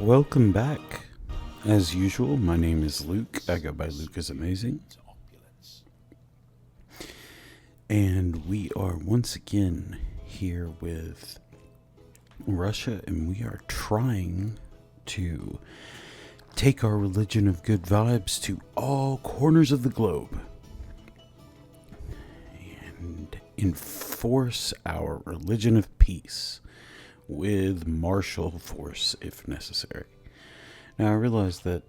Welcome back. As usual, my name is Luke. I go by Luke is Amazing. And we are once again here with Russia, and we are trying to take our religion of good vibes to all corners of the globe and enforce our religion of peace with martial force if necessary. Now, I realize that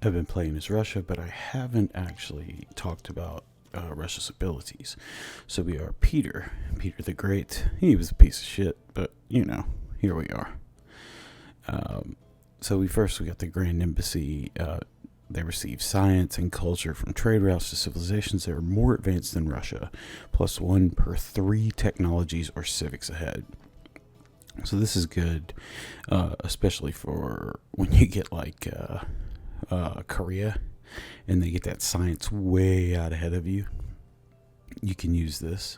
I've been playing as Russia, but I haven't actually talked about Russia's abilities. So we are Peter the Great. He was a piece of shit, but here we are. So we got the Grand Embassy. They receive science and culture from trade routes to civilizations that are more advanced than Russia, +1 per 3 technologies or civics ahead. So this is good, especially for when you get like Korea, and they get that science way out ahead of you. You can use this,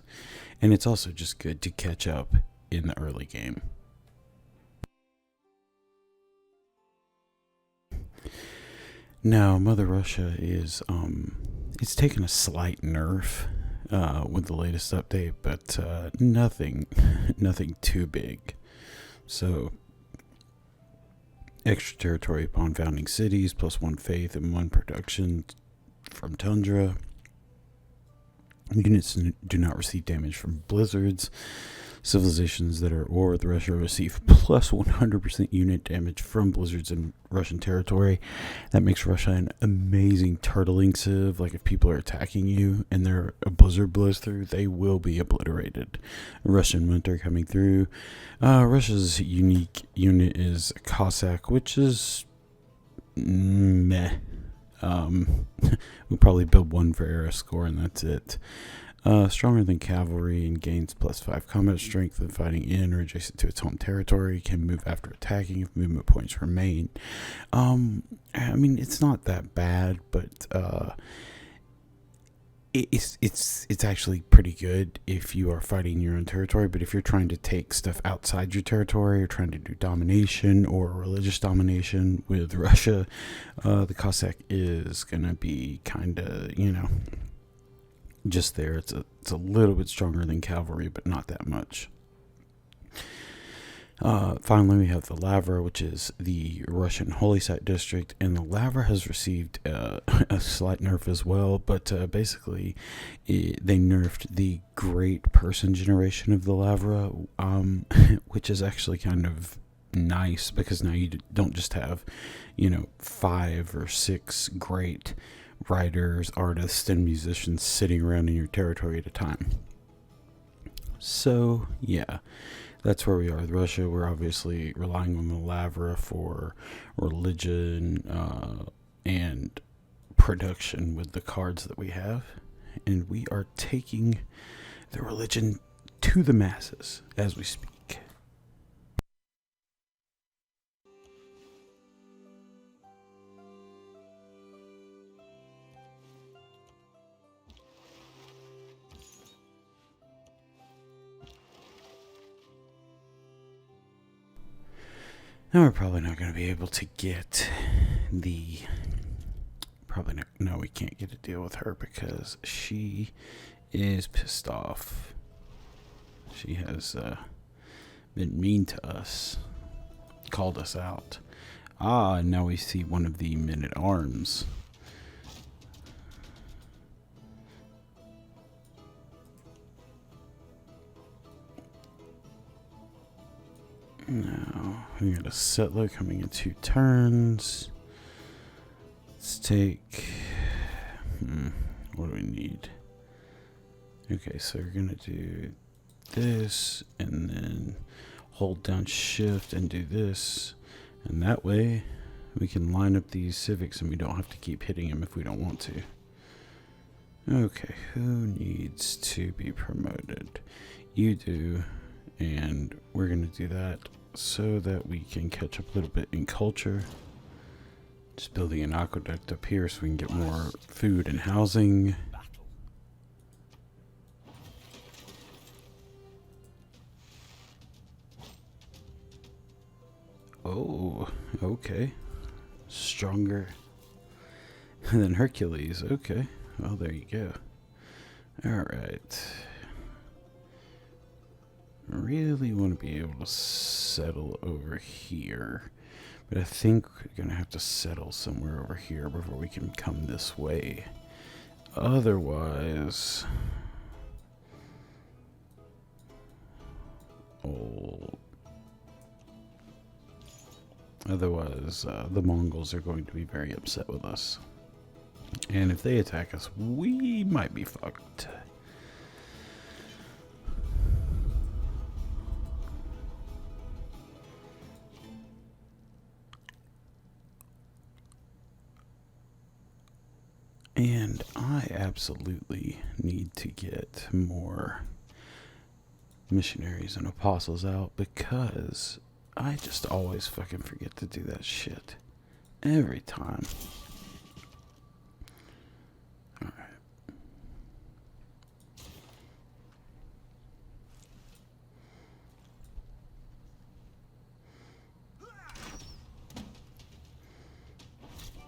and it's also just good to catch up in the early game. Now, Mother Russia is, it's taken a slight nerf with the latest update, but nothing too big. So, extra territory upon founding cities, +1 faith and 1 production from tundra. Units do not receive damage from blizzards. Civilizations that are at war with Russia receive +100% unit damage from blizzards in Russian territory. That makes Russia an amazing turtling civ. Like, if people are attacking you and a blizzard blows through, they will be obliterated. Russian winter coming through. Russia's unique unit is Cossack, which is meh. We'll probably build 1 for era score, and that's it. Stronger than cavalry and gains +5 combat strength when fighting in or adjacent to its home territory. Can move after attacking if movement points remain. I mean, it's not that bad, but it's actually pretty good if you are fighting your own territory. But if you're trying to take stuff outside your territory, or trying to do domination or religious domination with Russia, the Cossack is gonna be kind of just there. It's a little bit stronger than cavalry, but not that much. Finally, we have the Lavra, which is the Russian Holy Site District, and the Lavra has received a slight nerf as well, but basically they nerfed the Great Person generation of the Lavra, which is actually kind of nice, because now you don't just have 5 or 6 great writers, artists, and musicians sitting around in your territory at a time. So yeah, that's where we are with Russia. We're obviously relying on the Lavra for religion and production with the cards that we have, and we are taking the religion to the masses as we speak. Now, we're probably not going to be able to get no, we can't get a deal with her because she is pissed off. She has been mean to us, called us out. And now we see one of the men-at-arms. Now, we got a settler coming in 2 turns. Let's take... what do we need? Okay, so we're going to do this, and then hold down shift and do this. And that way, we can line up these civics and we don't have to keep hitting them if we don't want to. Okay, who needs to be promoted? You do, and we're going to do that so that we can catch up a little bit in culture. Just building an aqueduct up here so we can get more food and housing. Oh, okay. Stronger than Hercules. Okay. Well, there you go. Alright. Really want to be able to settle over here. But I think we're going to have to settle somewhere over here before we can come this way. Otherwise... Otherwise, the Mongols are going to be very upset with us. And if they attack us, we might be fucked. And I absolutely need to get more missionaries and apostles out because I just always fucking forget to do that shit. Every time. Alright.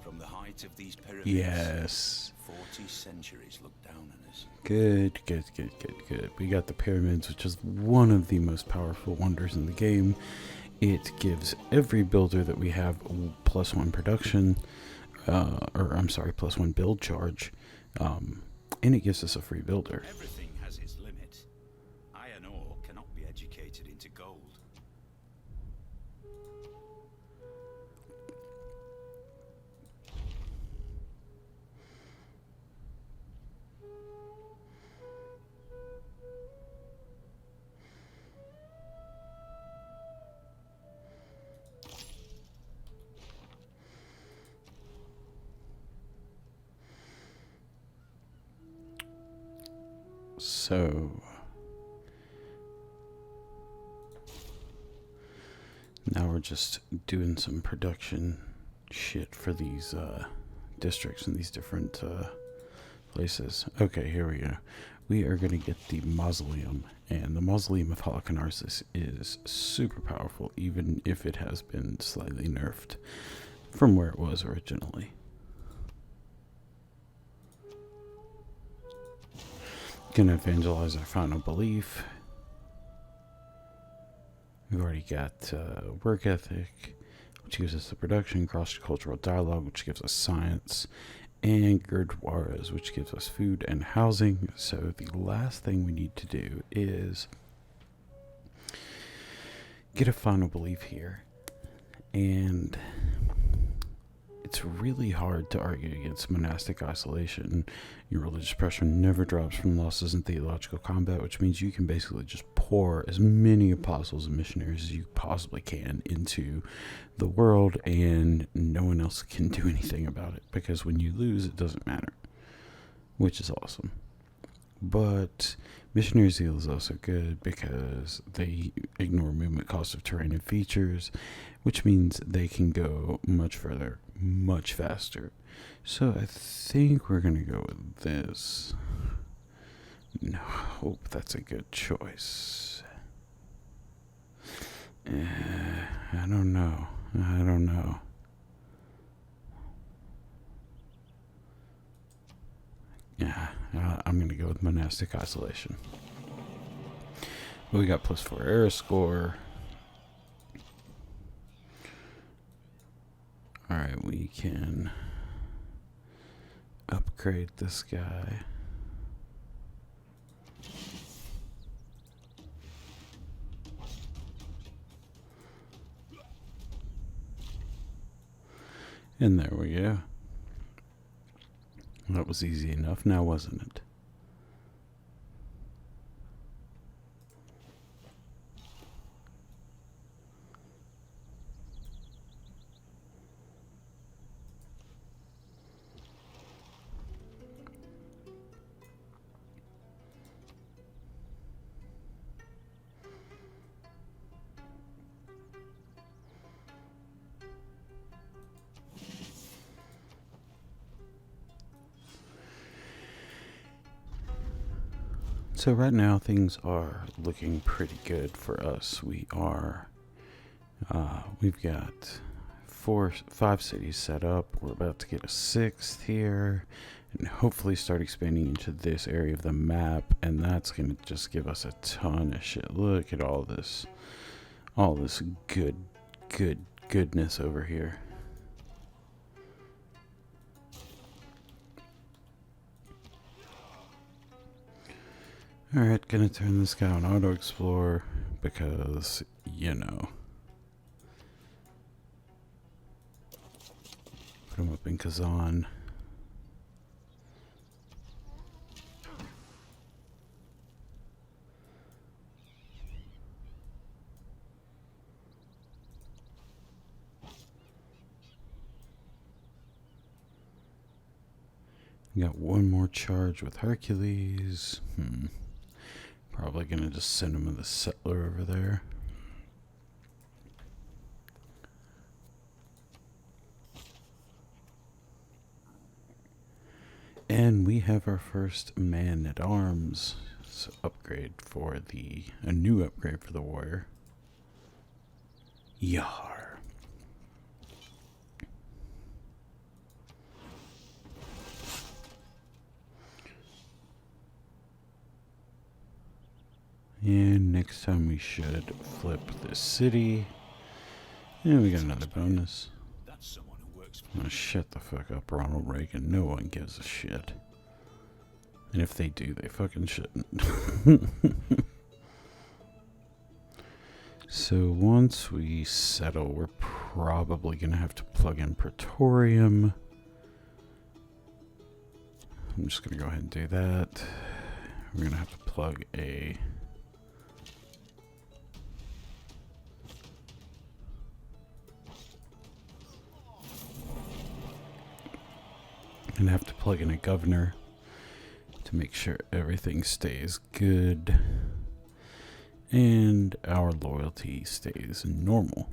From the height of these pyramids, yes. 40 centuries look down on us. Good. We got the pyramids, which is one of the most powerful wonders in the game. It gives every builder that we have +1 production, +1 build charge, and it gives us a free builder. Everything has its limit. Iron ore cannot be educated into gold. So now we're just doing some production shit for these districts and these different places. Okay, here we go. We are going to get the Mausoleum, and the Mausoleum of Halicarnassus is super powerful, even if it has been slightly nerfed from where it was originally. Gonna evangelize our final belief. We've already got work ethic, which gives us the production, cross-cultural dialogue, which gives us science, and Gurdwaras, which gives us food and housing. So the last thing we need to do is get a final belief here. And it's really hard to argue against monastic isolation. Your religious pressure never drops from losses in theological combat, which means you can basically just pour as many apostles and missionaries as you possibly can into the world, and no one else can do anything about it, because when you lose, it doesn't matter, which is awesome. But missionary zeal is also good because they ignore movement cost of terrain and features, which means they can go much further, much faster. So I think we're going to go with this. No, hope that's a good choice. I don't know. Yeah, I'm going to go with monastic isolation. We got +4 error score. Alright, we can upgrade this guy. And there we go. That was easy enough now, wasn't it? So right now things are looking pretty good for us. We are We've got 5 cities set up. We're about to get a 6th here, and hopefully start expanding into this area of the map, and that's going to just give us a ton of shit. Look at all this goodness over here. Alright, gonna turn this guy on auto explore because, you know. Put him up in Kazan. Got one more charge with Hercules. Probably gonna just send him with a settler over there. And we have our first man-at-arms upgrade for a new upgrade for the warrior. Yar. And next time we should flip this city. And we got another bonus. That's someone who works for Oh, shut the fuck up, Ronald Reagan. No one gives a shit. And if they do, they fucking shouldn't. So once we settle, we're probably going to have to plug in Praetorium. I'm just going to go ahead and do that. We're going to have to plug a... and have to plug in a governor to make sure everything stays good and our loyalty stays normal.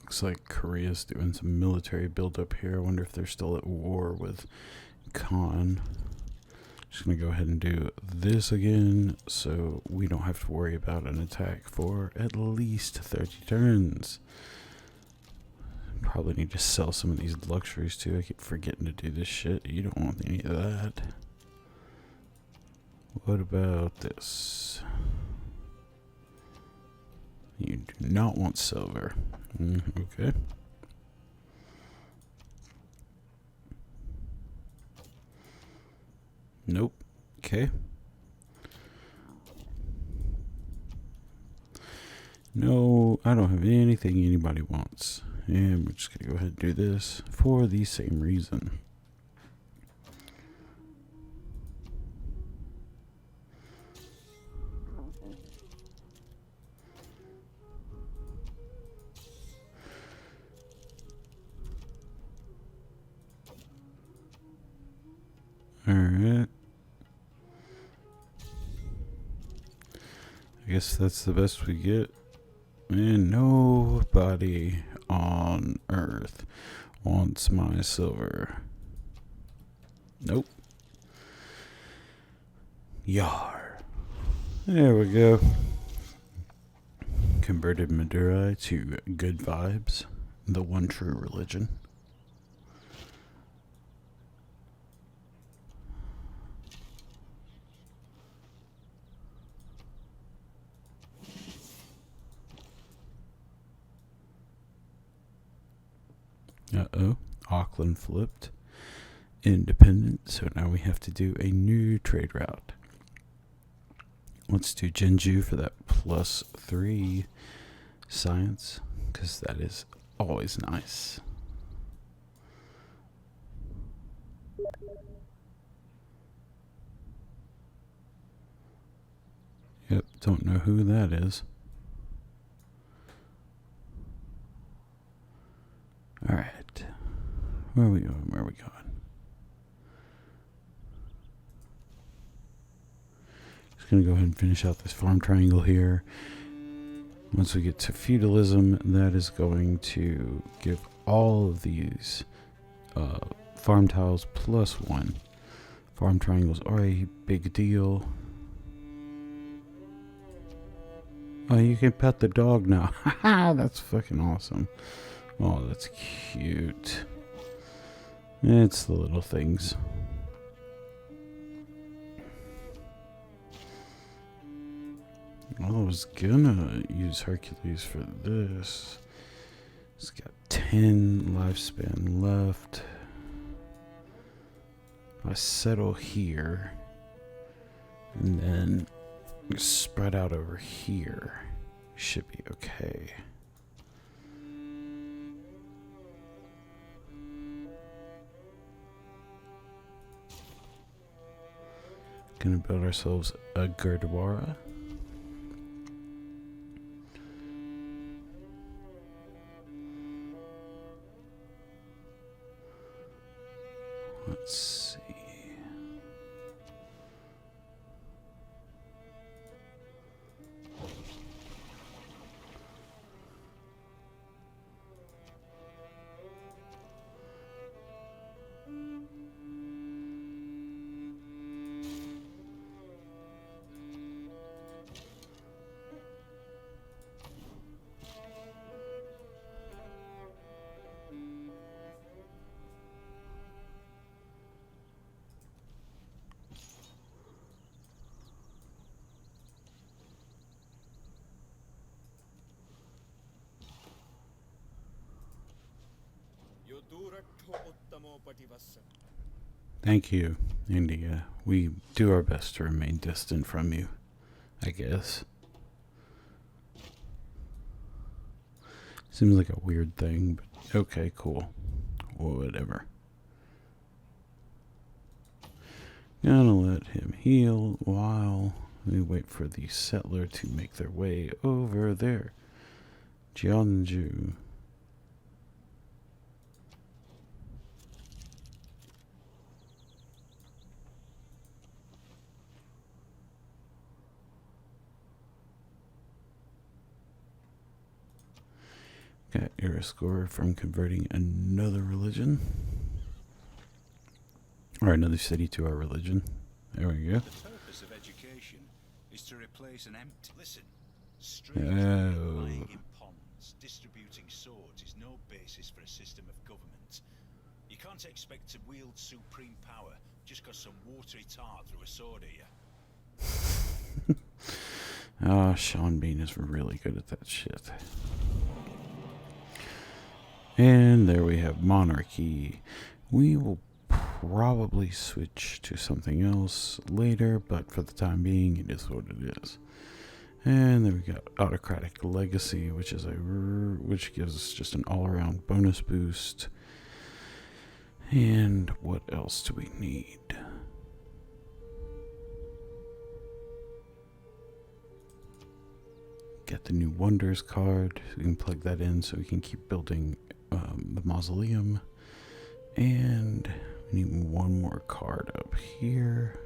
Looks like Korea's doing some military buildup here. I wonder if they're still at war with Khan. Just gonna go ahead and do this again so we don't have to worry about an attack for at least 30 turns. Probably need to sell some of these luxuries too. I keep forgetting to do this shit. You don't want any of that. What about this? You do not want silver. Okay. Nope. Okay. No, I don't have anything anybody wants. And we're just going to go ahead and do this for the same reason. Alright. I guess that's the best we get. And nobody on Earth wants my silver. Nope. Yar. There we go. Converted Madurai to good vibes. The one true religion. Uh-oh. Auckland flipped. Independent. So now we have to do a new trade route. Let's do Genju for that +3 science, because that is always nice. Yep, don't know who that is. Alright. Where are we going? Where are we going? Just going to go ahead and finish out this farm triangle here. Once we get to feudalism, that is going to give all of these farm tiles +1. Farm triangles are a big deal. Oh, you can pet the dog now. Haha, that's fucking awesome. Oh, that's cute. It's the little things. I was gonna use Hercules for this. It's got 10 lifespan left. I settle here. And then spread out over here. Should be okay. Gonna build ourselves a Gurdwara. Let's see. Thank you, India. We do our best to remain distant from you, I guess. Seems like a weird thing, but okay, cool. Whatever. Gonna let him heal while we wait for the settler to make their way over there. Jeonju. Got era score from converting another religion. Or another city to our religion. There we go. The purpose of education is to replace an empty... Listen, straight lying in ponds, distributing swords is no basis for a system of government. You can't expect to wield supreme power just because some watery tart threw a sword at you. Ah, Sean Bean is really good at that shit. And there we have monarchy. We will probably switch to something else later, but for the time being, it is what it is. And then we got autocratic legacy, which gives us just an all-around bonus boost. And what else do we need? Get the new wonders card. We can plug that in so we can keep building the mausoleum. And we need one more card up here.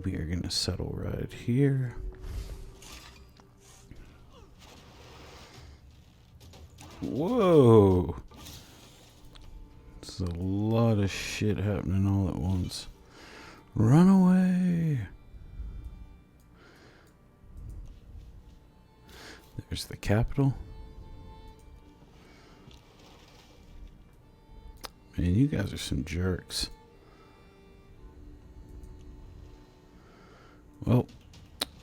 We are going to settle right here. Whoa! There's a lot of shit happening all at once. Run away! There's the capital. Man, you guys are some jerks. Well,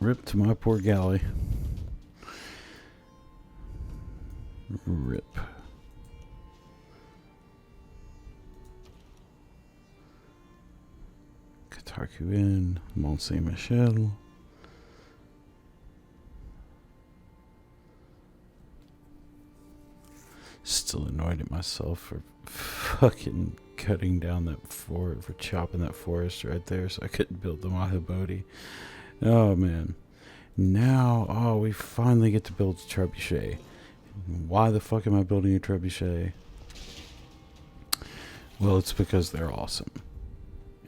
rip to my poor galley. Rip. Kotaku in, Mont Saint Michel. Still annoyed at myself for fucking cutting down that forest, for chopping that forest right there so I couldn't build the Mahibodi. Oh man. Now, we finally get to build a Trebuchet. Why the fuck am I building a Trebuchet? Well, it's because they're awesome.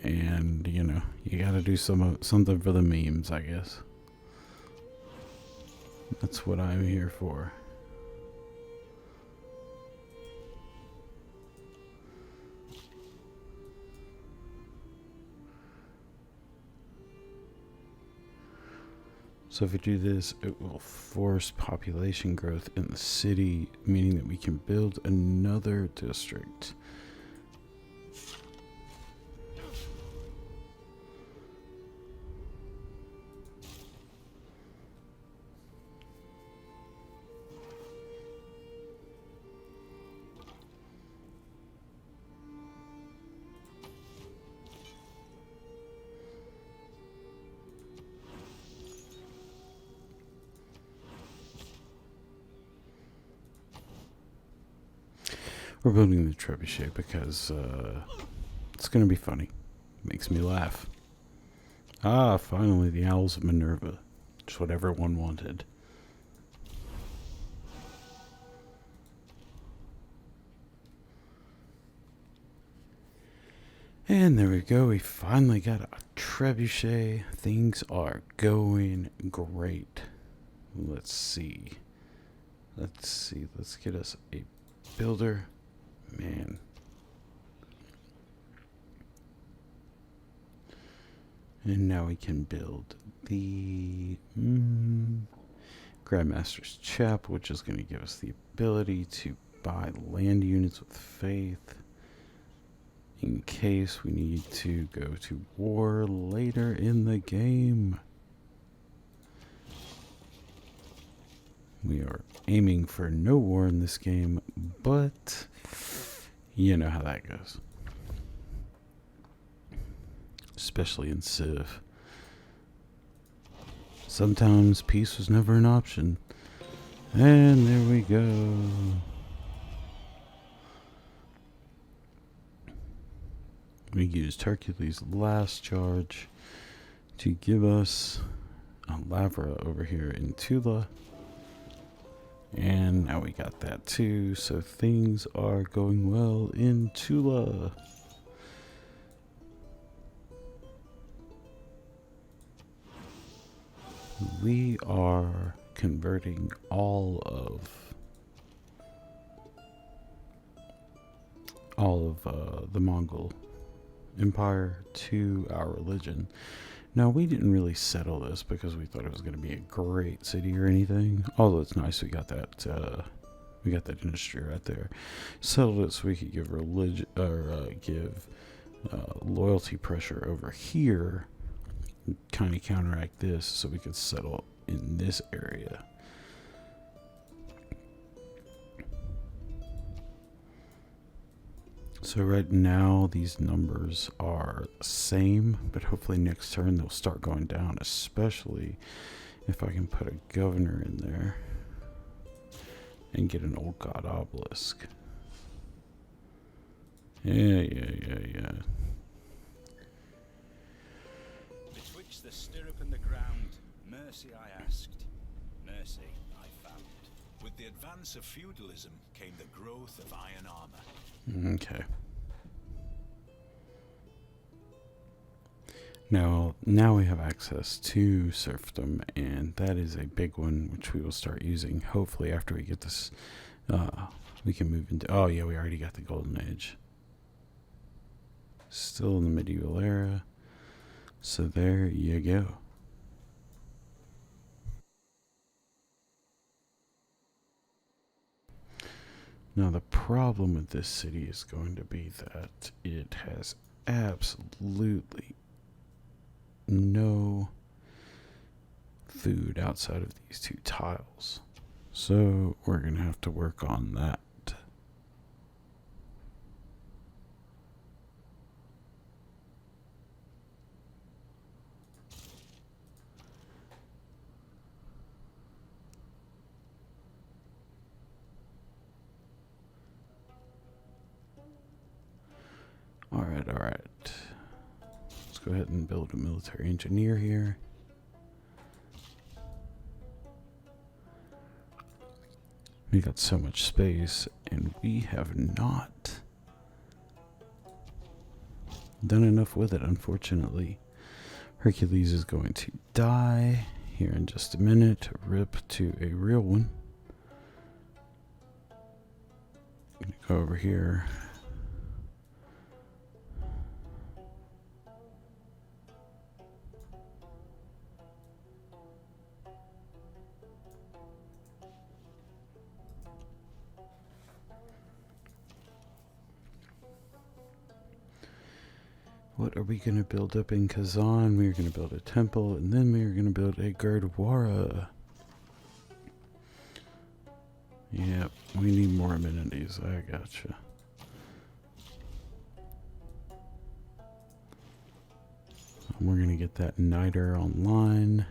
And, you know, you gotta do something for the memes, I guess. That's what I'm here for. So if we do this, it will force population growth in the city, meaning that we can build another district. We're building the Trebuchet because it's going to be funny. Makes me laugh. Finally, the Owls of Minerva. Just what everyone wanted. And there we go. We finally got a Trebuchet. Things are going great. Let's see. Let's get us a builder. Man. And now we can build the Grandmaster's Chapel, which is going to give us the ability to buy land units with faith in case we need to go to war later in the game. We are aiming for no war in this game, but you know how that goes. Especially in Civ. Sometimes peace was never an option. And there we go. We used Hercules' last charge to give us a Lavra over here in Tula. And now we got that too, so things are going well in Tula. We are converting all of the Mongol Empire to our religion. Now, we didn't really settle this because we thought it was going to be a great city or anything. Although it's nice we got that industry right there. Settled it so we could give loyalty pressure over here, kind of counteract this, so we could settle in this area. So right now these numbers are the same, but hopefully next turn they'll start going down, especially if I can put a governor in there and get an old god obelisk. Yeah. Betwixt the stirrup and the ground, mercy I asked, mercy I found. With the advance of feudalism came the growth of iron armor. Okay. Now we have access to serfdom, and that is a big one, which we will start using. Hopefully, after we get this, we can move into. Oh yeah, we already got the Golden Age. Still in the medieval era. So there you go. Now, the problem with this city is going to be that it has absolutely no food outside of these two tiles. So we're going to have to work on that. Alright, alright. Let's go ahead and build a military engineer here. We got so much space, and we have not done enough with it, unfortunately. Hercules is going to die here in just a minute. Rip to a real one. Gonna go over here. What are we going to build up in Kazan? We're going to build a temple, and then we're going to build a Gurdwara. Yep, we need more amenities. I gotcha. We're going to get that niter online.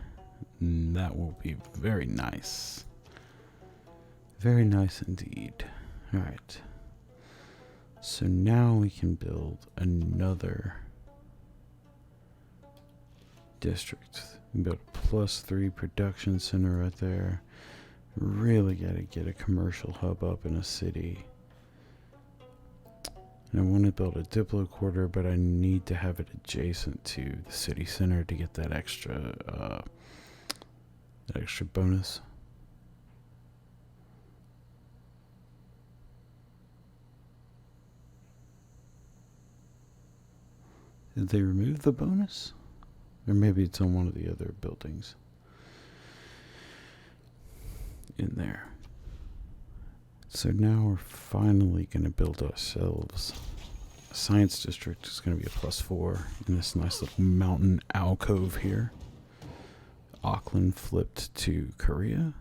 And that will be very nice. Very nice indeed. Alright. So now we can build another district. We build a +3 production center right there. Really gotta get a commercial hub up in a city. And I want to build a Diplo quarter, but I need to have it adjacent to the city center to get that extra bonus. Did they remove the bonus? Or maybe it's on one of the other buildings in there. So now we're finally going to build ourselves a science district. It's going to be a +4 in this nice little mountain alcove here. Auckland flipped to Korea.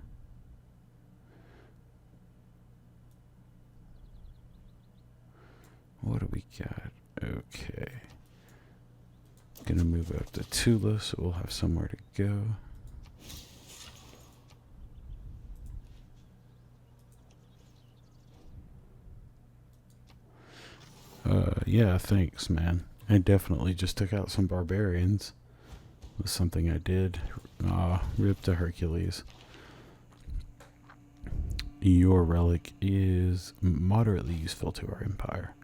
What do we got? Okay. Gonna move up to Tula so we'll have somewhere to go. Yeah, thanks, man. I definitely just took out some barbarians. It was something I did. Rip to Hercules. Your relic is moderately useful to our empire.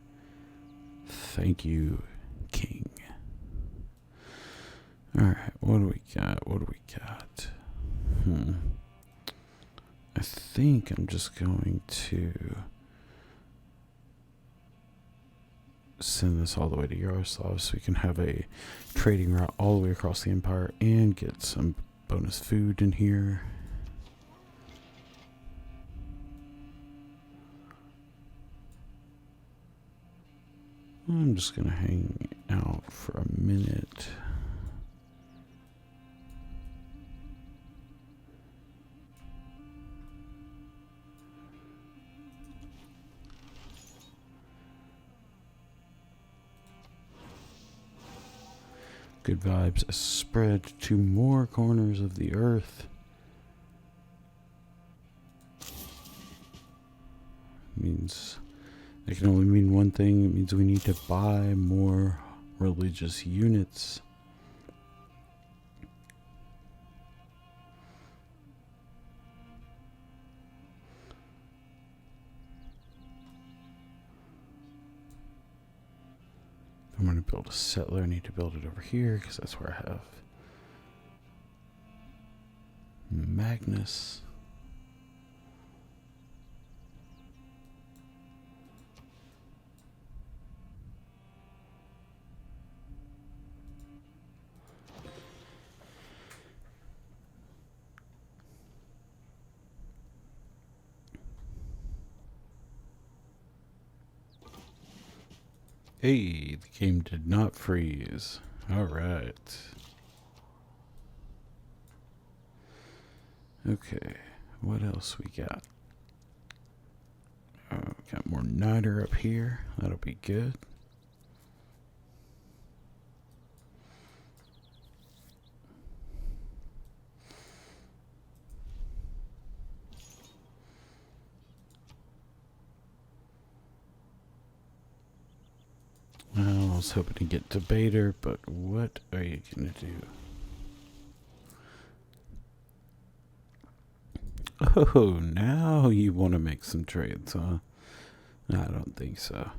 Thank you, King. Alright, what do we got? What do we got? I think I'm just going to send this all the way to Yaroslav so we can have a trading route all the way across the empire and get some bonus food in here. I'm just going to hang out for a minute. Good vibes spread to more corners of the earth. Means it can only mean one thing. It means we need to buy more religious units. I'm going to build a settler. I need to build it over here because that's where I have Magnus. Hey, the game did not freeze. Alright. Okay, what else we got? Got more niter up here. That'll be good. I was hoping to get debater, but what are you gonna do? Oh, now you want to make some trades, huh? I don't think so.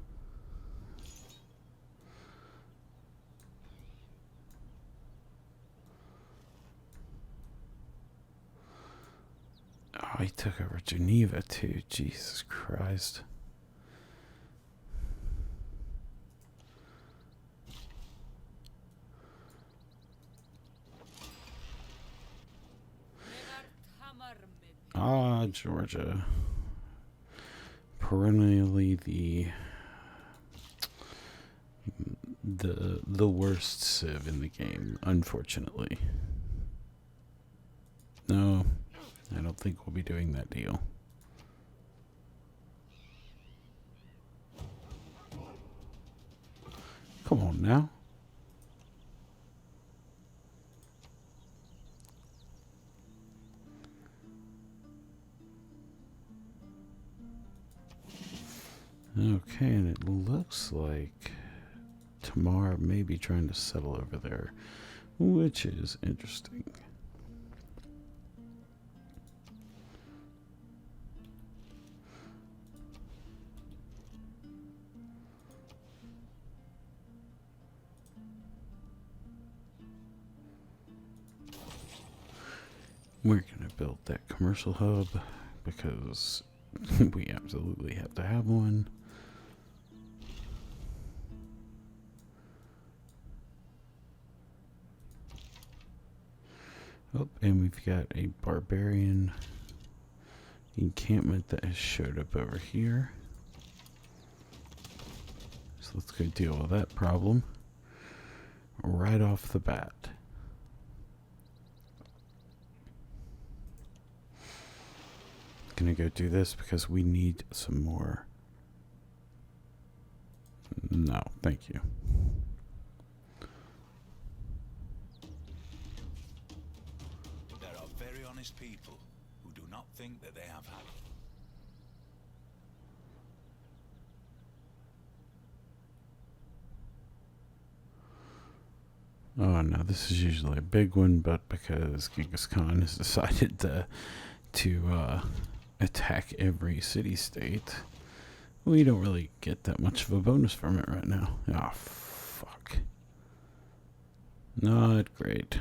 Oh, he took over Geneva too. Jesus Christ. Ah, Georgia. Perennially the worst civ in the game, unfortunately. No, I don't think we'll be doing that deal. Come on now. Okay, and it looks like Tamar may be trying to settle over there, which is interesting. We're going to build that commercial hub because we absolutely have to have one. Oh, and we've got a Barbarian Encampment that has showed up over here. So let's go deal with that problem right off the bat. Gonna go do this because we need some more. No, thank you. There are very honest people who do not think that they have had. Oh no, this is usually a big one, but because Genghis Khan has decided to attack every city-state, we don't really get that much of a bonus from it right now. Oh, fuck. Not great.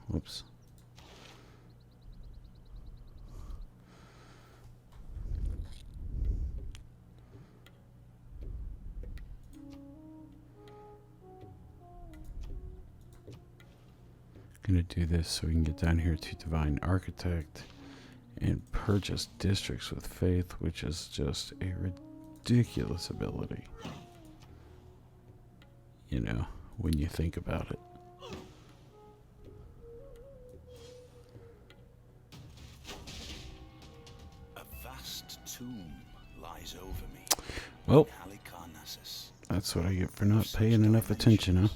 Whoops. Gonna do this so we can get down here to Divine Architect and purchase districts with faith, which is just a ridiculous ability. You know, when you think about it. A vast tomb lies over me. Well, that's what I get for not paying enough attention, huh?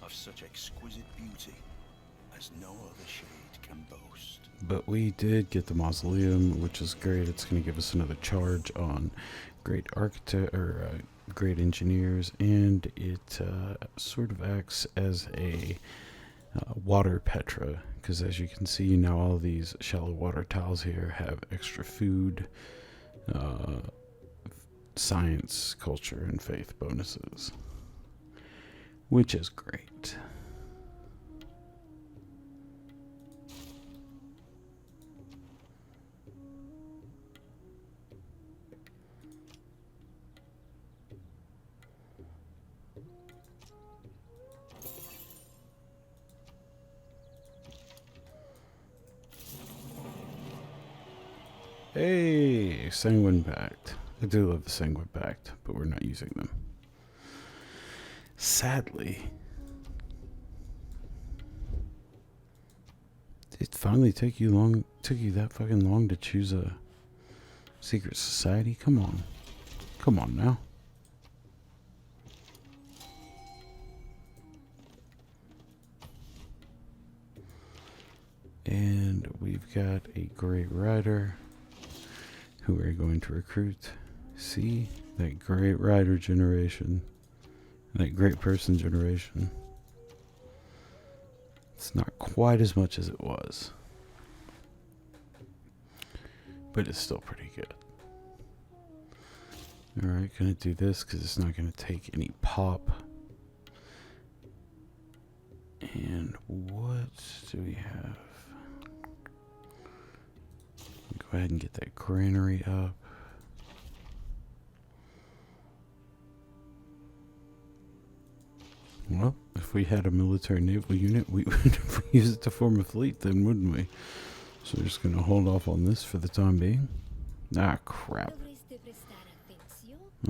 Of such exquisite beauty as no other shade can boast. But we did get the Mausoleum, which is great. It's going to give us another charge on great architect or great engineers, and it sort of acts as a water Petra, because as you can see now, all these shallow water tiles here have extra food, science, culture, and faith bonuses, which is great. Hey, Sanguine Pact. I do love the Sanguine Pact, but we're not using them. Sadly. It finally took you that fucking long to choose a secret society? Come on. Come on now. And we've got a great rider who we're going to recruit. See? That great rider generation. That great person generation. It's not quite as much as it was. But it's still pretty good. Alright, gonna do this because it's not gonna take any pop. And what do we have? Go ahead and get that granary up. Well, if we had a military naval unit, we would use it to form a fleet then, wouldn't we? So we're just going to hold off on this for the time being. Ah, crap.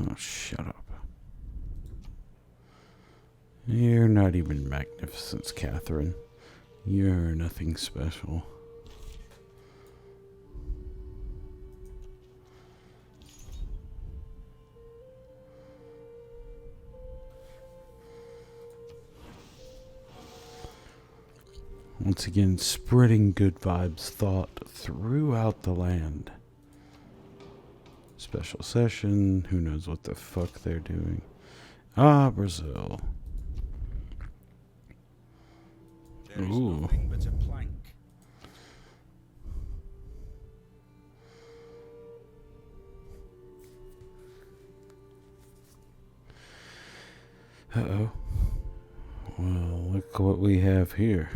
Oh, shut up. You're not even magnificent, Catherine. You're nothing special. Once again, spreading good vibes thought throughout the land. Special session, who knows what the fuck they're doing. Ah, Brazil. There is nothing but a plank. Uh-oh. Well, look what we have here.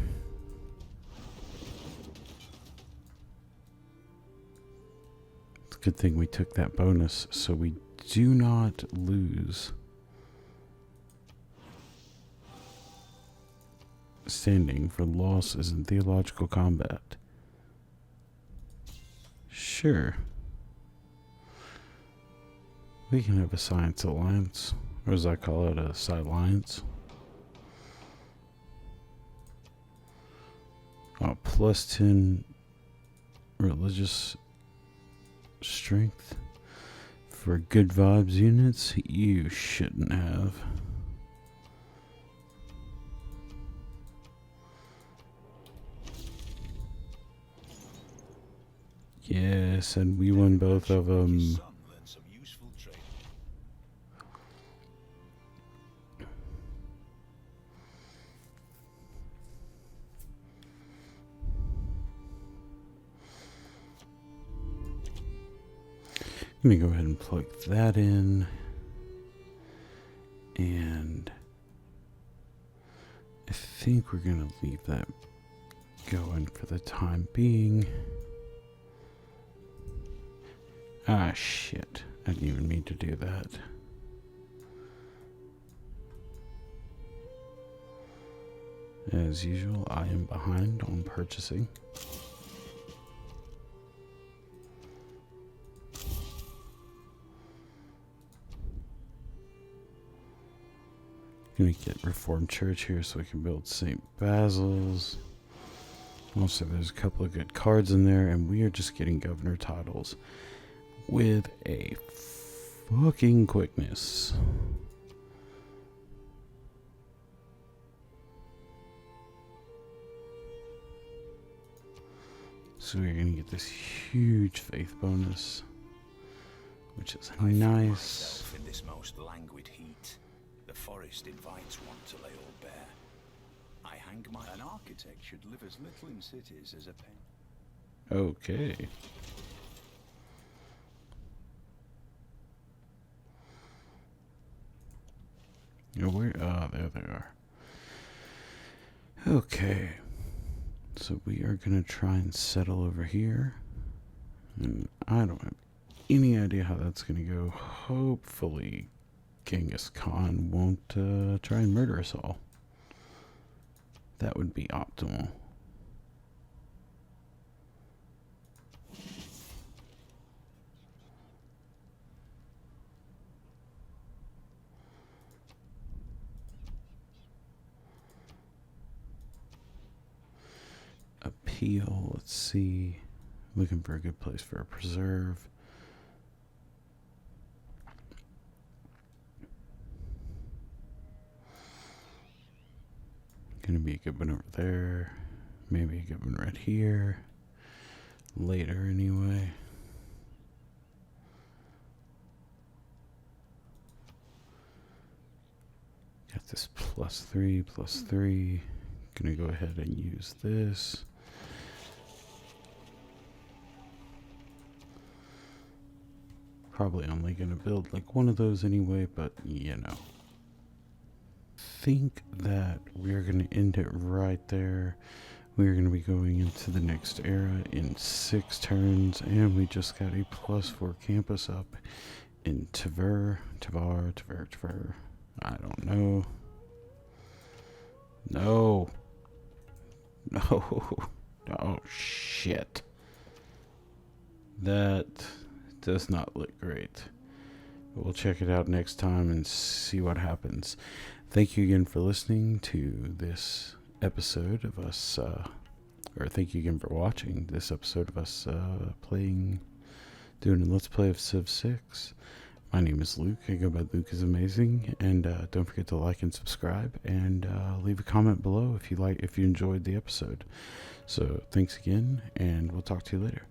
Good thing we took that bonus so we do not lose standing for losses in theological combat. Sure. We can have a science alliance, or as I call it, a sci-alliance. Oh, plus 10 religious strength for good vibes units. You shouldn't have. Yes, and we won both of them. Let me go ahead and plug that in. And I think we're going to leave that going for the time being. Ah, shit. I didn't even mean to do that. As usual, I am behind on purchasing. Gonna get Reformed Church here so we can build St. Basil's. Also, there's a couple of good cards in there, and we are just getting governor titles with a fucking quickness. So we're gonna get this huge faith bonus, which is nice. In this most languid heat, the forest invites one to lay all bare. I hang my... An architect should live as little in cities as a pen. Okay. Yeah, where? Ah, there they are. Okay. So we are going to try and settle over here. And I don't have any idea how that's going to go. Hopefully Genghis Khan won't try and murder us all. That would be optimal. heal. Let's see. Looking for a good place for a preserve. Gonna be a good one over there. Maybe a good one right here. Later, anyway. Got this +3. Gonna go ahead and use this. Probably only gonna build like one of those anyway, but you know. Think that we're gonna end it right there. We're gonna be going into the next era in 6 turns, and we just got a +4 campus up in Tver. I don't know. No. Oh shit. That does not look great. We'll check it out next time and see what happens. Thank you again for listening to this episode of us, or thank you again for watching this episode of us doing a Let's Play of Civ 6. My name is Luke. I go by Luke is Amazing, and don't forget to like and subscribe, and leave a comment below if you enjoyed the episode. So thanks again, and we'll talk to you later.